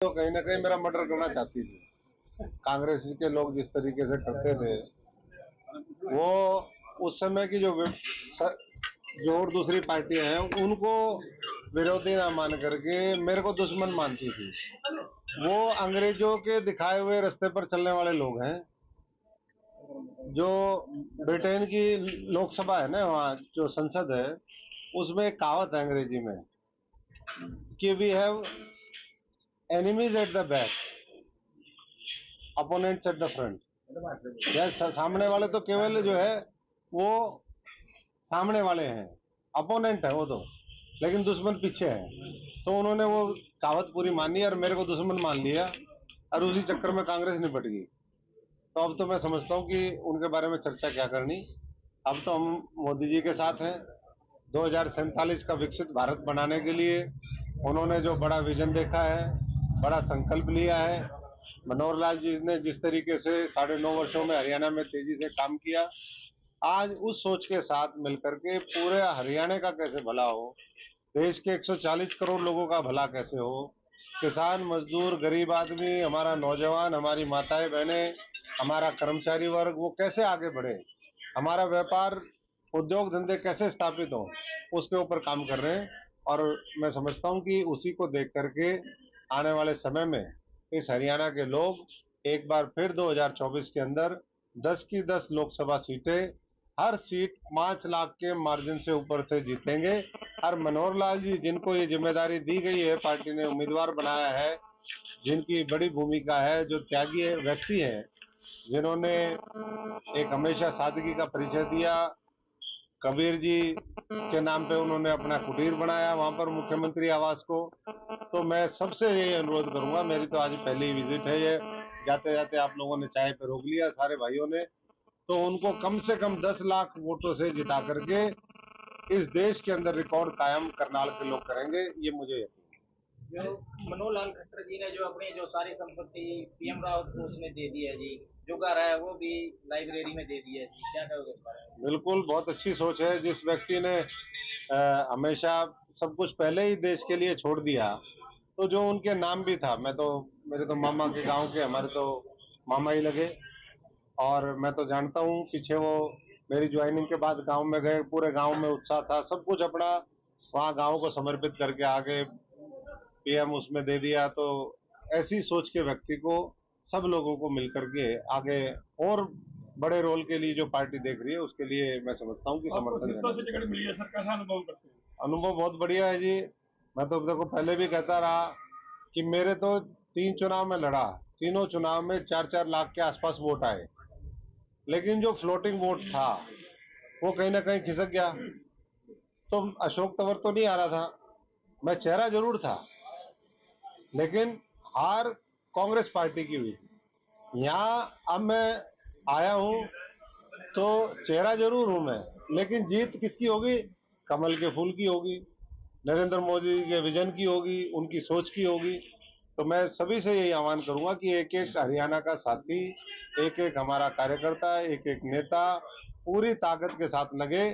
तो कहीं ना कहीं मेरा मर्डर करना चाहती थी। कांग्रेस के लोग जिस तरीके से करते थे, वो उस समय की जो और दूसरी पार्टियां हैं उनको विरोधी ना मान करके मेरे को दुश्मन मानती थी। वो अंग्रेजों के दिखाए हुए रास्ते पर चलने वाले लोग हैं। जो ब्रिटेन की लोकसभा है ना, वहाँ जो संसद है, उसमें एक कहावत है अंग्रेजी में कि we have enemies at the back, opponents at the front. यह सामने वाले तो केवल जो है वो सामने वाले हैं, अपोनेंट है वो तो, लेकिन दुश्मन पीछे है। तो उन्होंने वो कहावत पूरी मानी और मेरे को दुश्मन मान लिया, और उसी चक्कर में कांग्रेस निपट गई। तो अब तो मैं समझता हूँ कि उनके बारे में चर्चा क्या करनी। अब तो हम मोदी जी के साथ हैं। 2047 का विकसित भारत बनाने के लिए उन्होंने जो बड़ा विजन देखा है, बड़ा संकल्प लिया है, मनोहर लाल जी ने जिस तरीके से 9.5 वर्षों में हरियाणा में तेजी से काम किया, आज उस सोच के साथ मिलकर के पूरे हरियाणा का कैसे भला हो, देश के 140 करोड़ लोगों का भला कैसे हो, किसान, मजदूर, गरीब आदमी, हमारा नौजवान, हमारी माताएं बहनें, हमारा कर्मचारी वर्ग वो कैसे आगे बढ़े, हमारा व्यापार उद्योग धंधे कैसे स्थापित हो, उसके ऊपर काम कर रहे हैं। और मैं समझता हूं कि उसी को देख करके आने वाले समय में इस हरियाणा के लोग एक बार फिर 2024 के अंदर 10 की 10 लोकसभा सीटें, हर सीट 5 लाख के मार्जिन से ऊपर से जीतेंगे। और मनोहर लाल जी जिनको ये जिम्मेदारी दी गई है, पार्टी ने उम्मीदवार बनाया है, जिनकी बड़ी भूमिका है, जो त्यागी व्यक्ति हैं, जिन्होंने एक हमेशा सादगी का परिचय दिया। कबीर जी के नाम पे उन्होंने अपना कुटीर बनाया वहां पर मुख्यमंत्री आवास को। तो मैं सबसे यही अनुरोध करूंगा, मेरी तो आज पहली विजिट है ये, जाते जाते आप लोगों ने चाय पे रोक लिया सारे भाइयों ने, तो उनको कम से कम 10 लाख वोटों से जिता करके इस देश के अंदर रिकॉर्ड कायम करनाल के लोग करेंगे, ये मुझे यकीन है। जो मनोहर लाल खट्टर जी ने जो अपनी जो सारी संपत्ति पीएम रावत को उसने दे दी है जी, जो घर है वो भी लाइब्रेरी में दे दी है जी, क्या कहोगे इस बारे में? बिल्कुल, बहुत अच्छी सोच है। जिस व्यक्ति ने हमेशा सब कुछ पहले ही देश के लिए छोड़ दिया, तो जो उनके नाम भी था, मेरे तो मामा के गांव के, हमारे तो मामा ही लगे, और मैं तो जानता हूँ पीछे वो मेरी ज्वाइनिंग के बाद गांव में गए, पूरे गांव में उत्साह था, सब कुछ अपना वहाँ गांव को समर्पित करके आगे पीएम उसमें दे दिया। तो ऐसी सोच के व्यक्ति को सब लोगों को मिलकर के आगे और बड़े रोल के लिए जो पार्टी देख रही है, उसके लिए मैं समझता हूँ कि समर्थन टिकट मिली है सर, कैसा अनुभव करते हैं? अनुभव बहुत बढ़िया है जी। मैं तो देखो पहले भी कहता रहा कि मेरे तो 3 चुनाव में लड़ा, तीनों चुनाव में 4-4 लाख के आसपास वोट आए, लेकिन जो फ्लोटिंग वोट था वो कहीं ना कहीं खिसक गया। तो अशोक तंवर तो नहीं आ रहा था, मैं चेहरा जरूर था, लेकिन हार कांग्रेस पार्टी की हुई। यहाँ अब मैं आया हूं तो चेहरा जरूर हूं मैं, लेकिन जीत किसकी होगी? कमल के फूल की होगी, नरेंद्र मोदी के विजन की होगी, उनकी सोच की होगी। तो मैं सभी से यही आह्वान करूंगा कि एक एक हरियाणा का साथी, एक एक हमारा कार्यकर्ता, एक एक नेता पूरी ताकत के साथ लगे,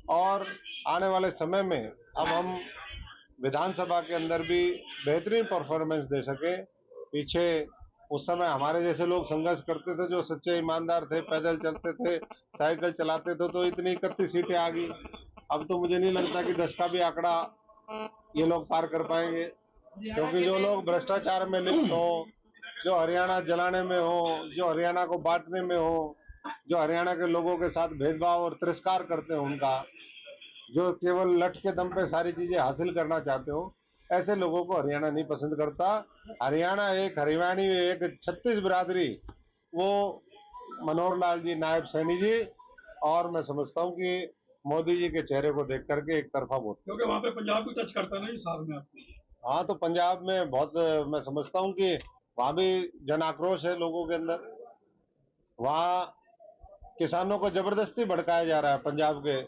और आने वाले समय में अब हम विधानसभा के अंदर भी बेहतरीन परफॉर्मेंस दे सके। पीछे उस समय हमारे जैसे लोग संघर्ष करते थे, जो सच्चे ईमानदार थे, पैदल चलते थे, साइकिल चलाते थे, तो इतनी 31 सीटें आ गई। अब तो मुझे नहीं लगता कि 10 का भी आंकड़ा ये लोग पार कर पाएंगे, क्योंकि जो लोग भ्रष्टाचार में लिप्त हो, जो हरियाणा जलाने में हो, जो हरियाणा को बांटने में हो, जो हरियाणा के लोगों के साथ भेदभाव और तिरस्कार करते हो उनका, जो केवल लट के दम पे सारी चीजें हासिल करना चाहते हो, ऐसे लोगों को हरियाणा नहीं पसंद करता। हरियाणा एक हरियाणी, एक 36 बिरादरी, वो मनोहर लाल जी, नायब सैनी जी, और मैं समझता हूँ कि मोदी जी के चेहरे को देख करके एक तरफा वोट, क्योंकि वहाँ पे पंजाब भी टच करता है ना साथ में आपको। हाँ, तो पंजाब में बहुत, मैं समझता हूँ कि वहां भी जन आक्रोश है लोगों के अंदर। वहां किसानों को जबरदस्ती भड़काया जा रहा है पंजाब के,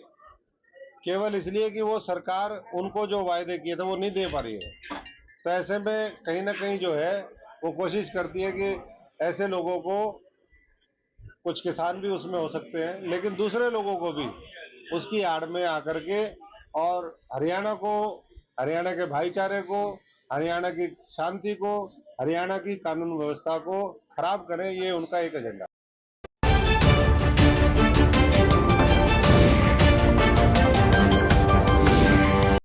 केवल इसलिए कि वो सरकार उनको जो वायदे किए थे वो नहीं दे पा रही है। तो ऐसे में कहीं ना कहीं जो है वो कोशिश करती है कि ऐसे लोगों को, कुछ किसान भी उसमें हो सकते हैं, लेकिन दूसरे लोगों को भी उसकी आड़ में आकर के, और हरियाणा को, हरियाणा के भाईचारे को हरियाणा की शांति को, हरियाणा की कानून व्यवस्था को खराब करें, ये उनका एक एजेंडा।